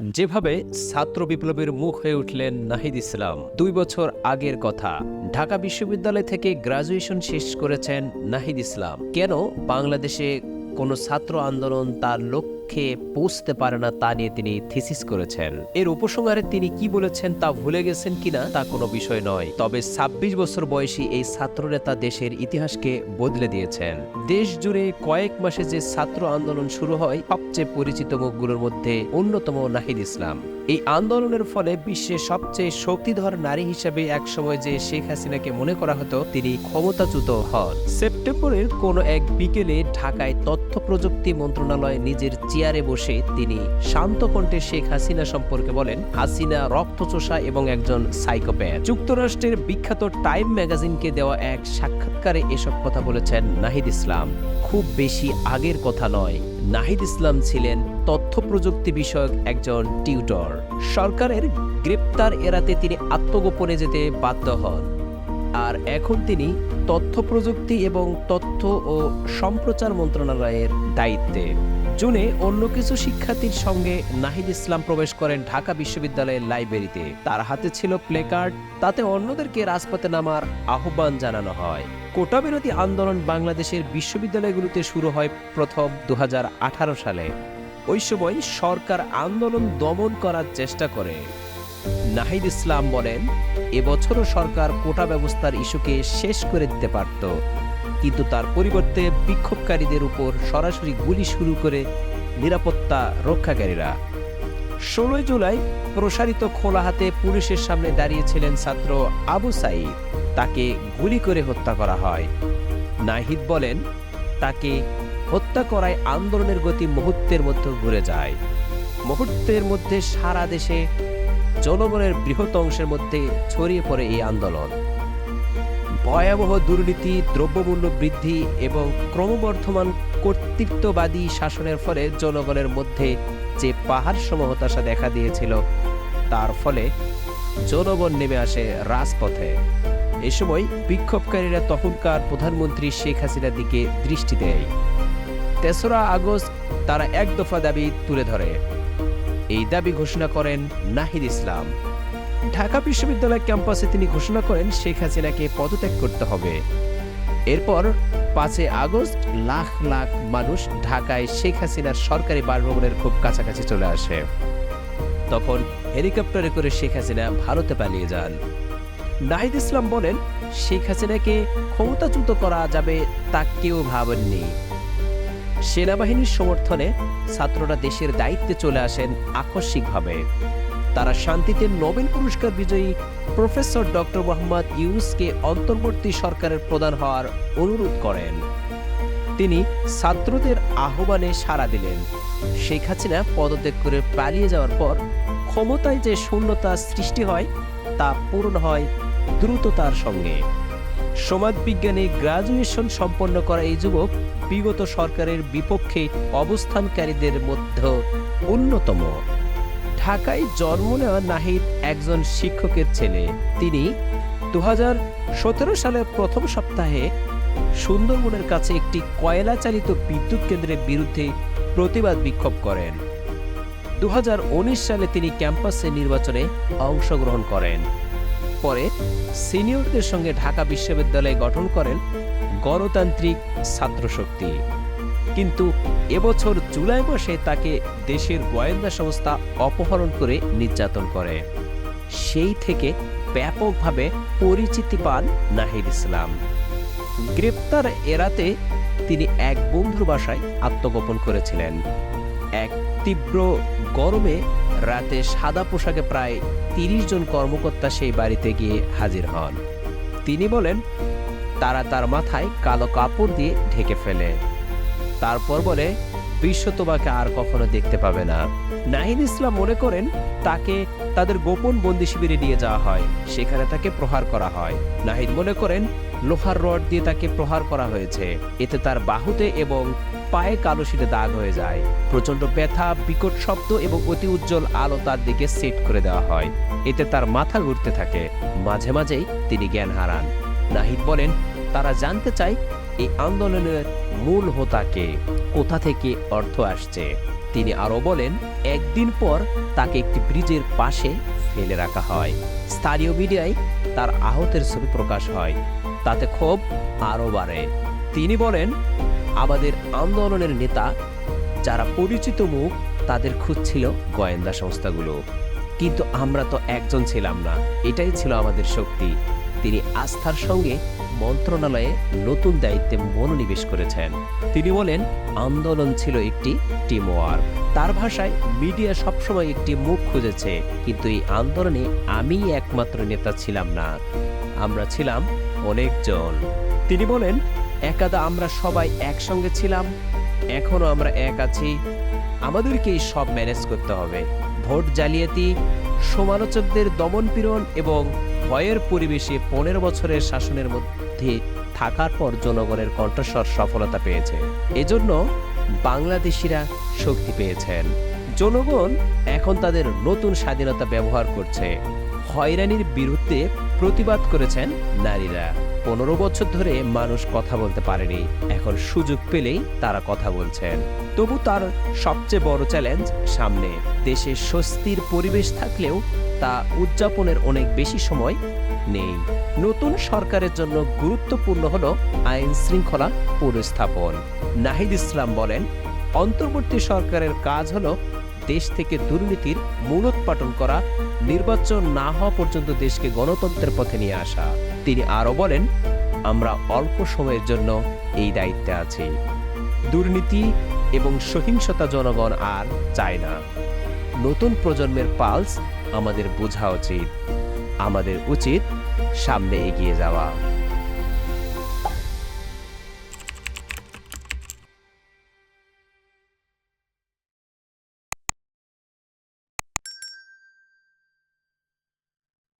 যেভাবে ছাত্র বিপ্লবের মুখ হয়ে উঠলেন নাহিদ ইসলাম। 2 বছর আগের কথা, ঢাকা বিশ্ববিদ্যালয় থেকে গ্রাজুয়েশন শেষ করেছেন নাহিদ ইসলাম। কেন বাংলাদেশে কোনো ছাত্র আন্দোলন তার লক্ষ্যে পৌঁছতে পারে না তা নিয়ে তিনি থিসিস করেছেন। এর উপসংহারে তিনি কি বলেছেন তা ভুলে গেছেন কিনা তা কোনো বিষয় নয়, তবে 26 বছর বয়সী এই ছাত্রনেতা দেশের ইতিহাসকে বদলে দিয়েছেন। দেশ জুড়ে কয়েক মাসে যে ছাত্র আন্দোলন শুরু হয়, সবচেয়ে পরিচিত মুখগুলোর মধ্যে অন্যতম নাহিদ ইসলাম। এই আন্দোলনের ফলে বিশ্বের সবচেয়ে শক্তিধর নারী হিসেবে একসময় যে শেখ হাসিনাকে মনে করা হতো, তিনি ক্ষমতাচ্যুত হন। সেপ্টেম্বরের কোনো এক বিকেলে ঢাকায় তথ্য প্রযুক্তি মন্ত্রণালয়ে নিজের চেয়ারে বসে তিনি শান্ত কণ্ঠে শেখ হাসিনা সম্পর্কে বলেন, হাসিনা রক্তচোষা এবং একজন সাইকোপ্যাথ। যুক্তরাষ্ট্রের বিখ্যাত টাইম ম্যাগাজিনকে দেওয়া এক সাক্ষাৎকারে এসব কথা বলেছেন নাহিদ ইসলাম। খুব বেশি আগের কথা নয়, নাহিদ ইসলাম ছিলেন তথ্য প্রযুক্তি বিষয়ক একজন টিউটর। সরকারের গ্রেপ্তার এড়াতে তিনি আত্মগোপনে যেতে বাধ্য হন, আর এখন তিনি তথ্য প্রযুক্তি এবং তথ্য ও সম্প্রচার মন্ত্রণালয়ের দায়িত্বে। জুনে অন্য কিছু শিক্ষার্থীর সঙ্গে নাহিদ ইসলাম প্রবেশ করেন ঢাকা বিশ্ববিদ্যালয়ের লাইব্রেরিতে। তার হাতে ছিল প্লেকার্ড, তাতে অন্যদেরকে রাজপথে নামার আহ্বান জানানো হয়। কোটা বিরোধী আন্দোলন বাংলাদেশের বিশ্ববিদ্যালয়গুলোতে শুরু হয় প্রথম 2018 সালে। ওই সময় সরকার আন্দোলন দমন করার চেষ্টা করে। নাহিদ ইসলাম বলেন, এবছরও সরকার কোটা ব্যবস্থার ইস্যুকে শেষ করে দিতে পারত, কিন্তু তার পরিবর্তে বিক্ষোভকারীদের উপর সরাসরি গুলি শুরু করে নিরাপত্তা রক্ষাকারীরা। 16 জুলাই প্রসারিত খোলা হাতে পুলিশের সামনে দাঁড়িয়েছিলেন ছাত্র আবু সাঈদ, তাকে গুলি করে হত্যা করা হয়। নাহিদ বলেন, তাকে হত্যা করায় আন্দোলনের গতি মুহূর্তের মধ্যে ঘুরে যায়। মুহূর্তের মধ্যে সারা দেশে জনগণের বৃহৎ অংশের মধ্যে ছড়িয়ে পড়ে এই আন্দোলন। ভয়াবহ দুর্নীতি, দ্রব্যমূল্য বৃদ্ধি এবং ক্রমবর্ধমান কর্তৃত্ববাদী শাসনের ফলে জনগণের মধ্যে যে পাহাড় সম হতাশা দেখা দিয়েছিল, তার ফলে জনগণ নেমে আসে রাজপথে। এ সময় বিক্ষোভকারীরা তখনকার প্রধানমন্ত্রী শেখ হাসিনার দিকে দৃষ্টি দেয়। 3রা আগস্ট তারা এক দফা দাবি তুলে ধরে। এই দাবি ঘোষণা করেন নাহিদ ইসলাম। ঢাকা বিশ্ববিদ্যালয় ক্যাম্পাসে তিনি ঘোষণা করেন শেখ হাসিনাকে পদত্যাগ করতে হবে। এরপর 5 আগস্ট লাখ লাখ মানুষ ঢাকায় শেখ হাসিনার সরকারি বাসভবনের খুব কাছাকাছি চলে আসে। তখন হেলিকপ্টারে করে শেখ হাসিনা ভারতে পালিয়ে যান। নাহিদ ইসলাম বলেন, শেখ হাসিনাকে ক্ষমতাচ্যুত করা যাবে তা কেউ ভাবেননি। সেনাবাহিনীর সমর্থনে ছাত্ররা দেশের দায়িত্বে চলে আসেন আকস্মিকভাবে। তারা শান্তিতে নোবেল পুরস্কার বিজয়ী প্রফেসর ডক্টর মোহাম্মদ ইউনূসকে অন্তর্বর্তী সরকারের প্রধান হওয়ার অনুরোধ করেন। তিনি ছাত্রদের আহ্বানে সাড়া দিলেন। শেখ হাসিনা পদত্যাগ করে পালিয়ে যাওয়ার পর ক্ষমতায় যে শূন্যতা সৃষ্টি হয়, তা পূরণ হয় দ্রুততার সঙ্গে। সমাজবিজ্ঞানে গ্রাজুয়েশন সম্পন্ন করা এই যুবক বিগত সরকারের বিপক্ষে অবস্থানকারীদের মধ্যে অন্যতম। ঢাকায় জন্ম নেওয়া নাহিদ একজন শিক্ষকের ছেলে। তিনি 2017 সালের প্রথম সপ্তাহে সুন্দরবনের কাছে একটি কয়লা চালিত বিদ্যুৎ কেন্দ্রের বিরুদ্ধে প্রতিবাদ বিক্ষোভ করেন। 2019 সালে তিনি ক্যাম্পাসে নির্বাচনে অংশগ্রহণ করেন। পরে সিনিয়রদের সঙ্গে ঢাকা বিশ্ববিদ্যালয় গঠন করেন গণতান্ত্রিক ছাত্রশক্তি। কিন্তু এবছর জুলাই মাসে তাকে দেশের গোয়েন্দা সংস্থা অপহরণ করে নির্যাতন করে। সেই থেকে ব্যাপকভাবে পরিচিতি পান নাহিদ ইসলাম। গ্রেপ্তার এড়াতে তিনি এক বন্ধুর বাসায় আত্মগোপন করেছিলেন। এক তীব্র গরমে রাতে সাদা পোশাকে প্রায় 30 জন কর্মকর্তা সেই বাড়িতে গিয়ে হাজির হন। তিনি বলেন, তারা তার মাথায় কালো কাপড় দিয়ে ঢেকে ফেলে। তারপর বলে, বিশ্ব তোমাকে আর কখনো দেখতে পাবে না। নাহিদ ইসলাম মনে করেন তাকে তাদের গোপন বন্দি শিবিরে নিয়ে যাওয়া হয়, সেখানে তাকে প্রহার করা হয়। নাহিদ মনে করেন লোহার রড দিয়ে তাকে প্রহার করা হয়েছে, এতে তার বাহুতে এবং পায়ে কালো শিটে দাগ হয়ে যায়। প্রচন্ড ব্যথা, বিকট শব্দ এবং অতি উজ্জ্বল আলো তার দিকে সেট করে দেওয়া হয়, এতে তার মাথা ঘুরতে থাকে। মাঝে মাঝেই তিনি জ্ঞান হারান। নাহিদ বলেন, তারা জানতে চায় এই আন্দোলনের মূল হোতা কে, কোথা থেকে অর্থ আসছে। তিনি আরও বলেন, একদিন পর তাকে একটি ব্রিজের পাশে ফেলে রাখা হয়। স্থানীয় মিডিয়ায় তার আহতের ছবি প্রকাশ হয়, তাতে ক্ষোভ আরও বাড়ে। তিনি বলেন, আমাদের আন্দোলনের নেতা যারা পরিচিত মুখ তাদের খুঁজছিল গোয়েন্দা সংস্থাগুলো, কিন্তু আমরা তো একজন ছিলাম না, এটাই ছিল আমাদের শক্তি। তিনি আস্থার সঙ্গে মন্ত্রণালয়ে নতুন দায়িত্বে মনোনিবেশ করেছেন। তিনি বলেন, আন্দোলন ছিল একটি টিম ওয়ার্ক। তার ভাষায়, মিডিয়া সবসময় একটি মুখ খুঁজেছে, কিন্তু এই আন্দোলনে আমিই একমাত্র নেতা ছিলাম না, আমরা ছিলাম অনেকজন। তিনি বলেন, একাদা আমরা সবাই একসঙ্গে ছিলাম, এখনো আমরা এক আছি, আমাদেরকেই সব ম্যানেজ করতে হবে। ভোট জালিয়াতি, সমালোচকদের দমনপীড়ন এবং ভয়ের পরিবেশে 15 বছরের শাসনের মধ্যে থাকার পর জনগণের কণ্ঠস্বর সফলতা পেয়েছে। এজন্য বাংলাদেশিরা শক্তি পেয়েছেন। জনগণ এখন তাদের নতুন স্বাধীনতা ব্যবহার করছে। হয়রানির বিরুদ্ধে প্রতিবাদ করেছেন নারীরা। 15 বছর ধরে মানুষ কথা বলতে পারেনি, এখন সুযোগ পেলেই তারা কথা বলছেন। তবু তার সবচেয়ে বড় চ্যালেঞ্জ সামনে। দেশে স্বস্তির পরিবেশ থাকলেও তা উদযাপনের অনেক বেশি সময় নেই। নতুন সরকারের জন্য গুরুত্বপূর্ণ হল আইন শৃঙ্খলা পুনঃস্থাপন। নাহিদ ইসলাম বলেন, অন্তর্বর্তী সরকারের কাজ হলো দেশ থেকে দুর্নীতির মূলোৎপাটন করা, নির্বাচন না হওয়া পর্যন্ত দেশকে গণতন্ত্রের পথে নিয়ে আসা। তিনি আরও বলেন, আমরা অল্প সময়ের জন্য এই দায়িত্বে আছি। দুর্নীতি এবং সহিংসতা জনগণ আর চায় না। নতুন প্রজন্মের পালস আমাদের বোঝা উচিত। আমাদের উচিত সামনে এগিয়ে যাওয়া।